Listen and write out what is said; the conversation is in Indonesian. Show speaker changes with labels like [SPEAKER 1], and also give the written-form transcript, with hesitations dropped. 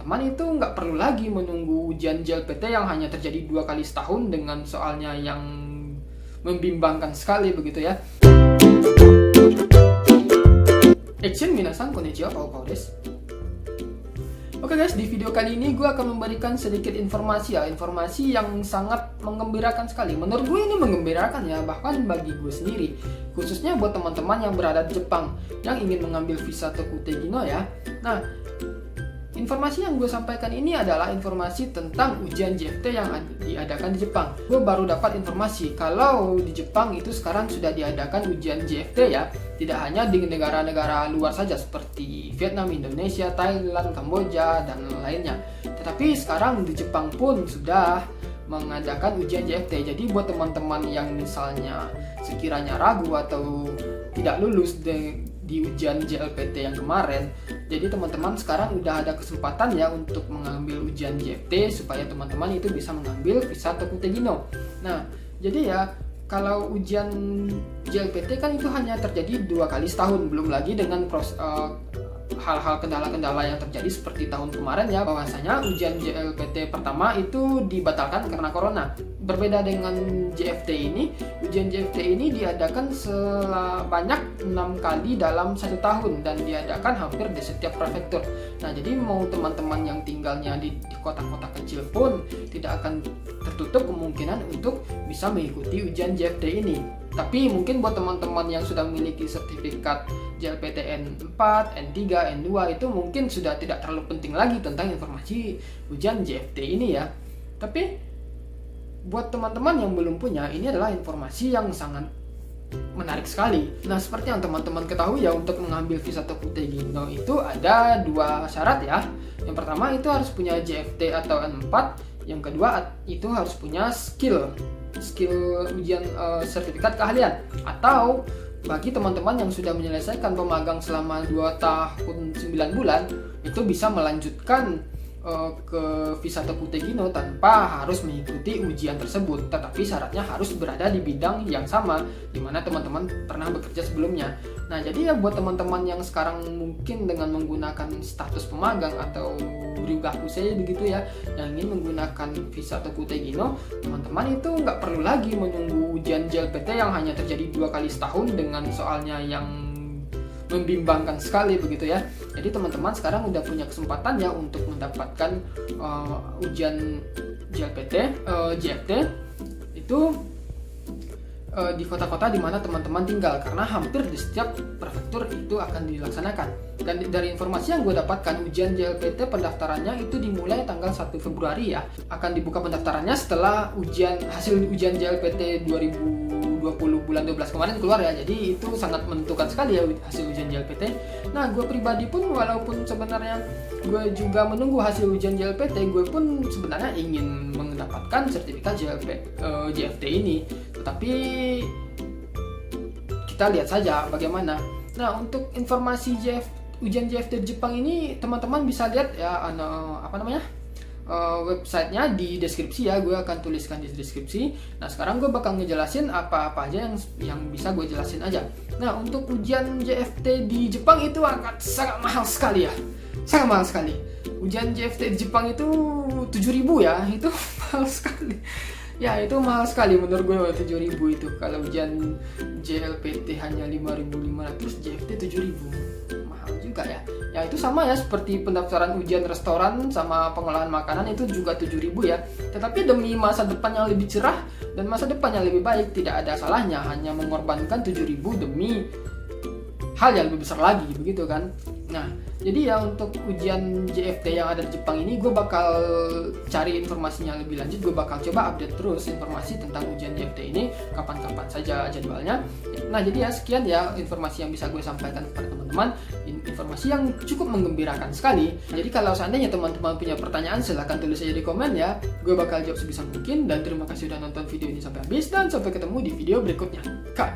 [SPEAKER 1] teman-teman itu nggak perlu lagi menunggu ujian JLPT yang hanya terjadi 2 kali setahun dengan soalnya yang membimbangkan sekali begitu ya. Action minasan konnichiwa, Pao desu. Oke guys, di video kali ini gue akan memberikan sedikit informasi yang sangat menggembirakan sekali. Menurut gue ini menggembirakan ya, bahkan bagi gue sendiri, khususnya buat teman-teman yang berada di Jepang yang ingin mengambil visa Tokute Gino ya. Nah, informasi yang gue sampaikan ini adalah informasi tentang ujian JFT yang diadakan di Jepang. Gue baru dapat informasi kalau di Jepang itu sekarang sudah diadakan ujian JFT ya. Tidak hanya di negara-negara luar saja seperti Vietnam, Indonesia, Thailand, Kamboja, dan lainnya. Tetapi sekarang di Jepang pun sudah mengadakan ujian JFT. Jadi buat teman-teman yang misalnya sekiranya ragu atau tidak lulus di ujian JLPT yang kemarin, jadi teman-teman sekarang udah ada kesempatan ya untuk mengambil ujian JFT supaya teman-teman itu bisa mengambil visa Tokute Gino. Nah, jadi ya kalau ujian JLPT kan itu hanya terjadi 2 kali setahun, belum lagi dengan hal-hal kendala-kendala yang terjadi seperti tahun kemarin ya, bahwasanya ujian JLPT pertama itu dibatalkan karena corona. Berbeda dengan JFT ini, ujian JFT ini diadakan sebanyak 6 kali dalam 1 tahun dan diadakan hampir di setiap prefektur. Nah, jadi mau teman-teman yang tinggalnya di kota-kota kecil pun tidak akan tertutup kemungkinan untuk bisa mengikuti ujian JFT ini. Tapi mungkin buat teman-teman yang sudah memiliki sertifikat JLPT N4, N3, N2 itu mungkin sudah tidak terlalu penting lagi tentang informasi ujian JFT ini ya. Tapi buat teman-teman yang belum punya, ini adalah informasi yang sangat menarik sekali. Nah, seperti yang teman-teman ketahui ya, untuk mengambil visa Tokute Gino itu ada 2 syarat ya. Yang pertama itu harus punya JFT atau N4. Yang kedua itu harus punya skill ujian sertifikat keahlian. Atau bagi teman-teman yang sudah menyelesaikan pemagang selama 2 tahun 9 bulan, itu bisa melanjutkan ke visa Tokute Gino tanpa harus mengikuti ujian tersebut, tetapi syaratnya harus berada di bidang yang sama di mana teman-teman pernah bekerja sebelumnya. Nah, jadi ya buat teman-teman yang sekarang mungkin dengan menggunakan status pemagang atau ryugakusei begitu ya, yang ingin menggunakan visa Tokute Gino, teman-teman itu nggak perlu lagi menunggu ujian JLPT yang hanya terjadi 2 kali setahun dengan soalnya yang membimbangkan sekali begitu ya. Jadi teman-teman sekarang udah punya kesempatan ya untuk mendapatkan ujian JFT itu di kota-kota di mana teman-teman tinggal, karena hampir di setiap prefektur itu akan dilaksanakan. Dan dari informasi yang gue dapatkan, ujian JLPT pendaftarannya itu dimulai tanggal 1 Februari ya. Akan dibuka pendaftarannya setelah hasil ujian JLPT 2020 bulan 12 kemarin keluar ya. Jadi itu sangat menentukan sekali ya hasil ujian JLPT. Nah, gue pribadi pun walaupun sebenarnya gue juga menunggu hasil ujian JLPT, gue pun sebenarnya ingin mendapatkan sertifikat JFT ini. Tetapi kita lihat saja bagaimana. Nah, untuk informasi ujian JFT di Jepang ini teman-teman bisa lihat ya websitenya di deskripsi ya. Gue akan tuliskan di deskripsi. Nah, sekarang gue bakal ngejelasin apa-apa aja yang bisa gue jelasin aja. Nah, untuk ujian JFT di Jepang itu sangat mahal sekali ya. Sangat mahal sekali. Ujian JFT di Jepang itu 7.000 ya. Itu mahal sekali. Ya, itu mahal sekali menurut gue 7.000 itu. Kalau ujian JLPT hanya 5.500, JFT 7.000. Mahal juga ya. Ya, itu sama ya seperti pendaftaran ujian restoran sama pengolahan makanan, itu juga 7.000 ya. Tetapi demi masa depan yang lebih cerah dan masa depan yang lebih baik, tidak ada salahnya hanya mengorbankan 7.000 demi hal yang lebih besar lagi, begitu kan. Nah, jadi ya untuk ujian JFT yang ada di Jepang ini, gue bakal cari informasinya lebih lanjut. Gue bakal coba update terus informasi tentang ujian JFT ini kapan-kapan saja jadwalnya. Nah, jadi ya sekian ya informasi yang bisa gue sampaikan kepada teman-teman. Informasi yang cukup menggembirakan sekali. Jadi kalau seandainya teman-teman punya pertanyaan, silahkan tulis aja di komen ya. Gue bakal jawab sebisa mungkin. Dan terima kasih sudah nonton video ini sampai habis, dan sampai ketemu di video berikutnya. Kak.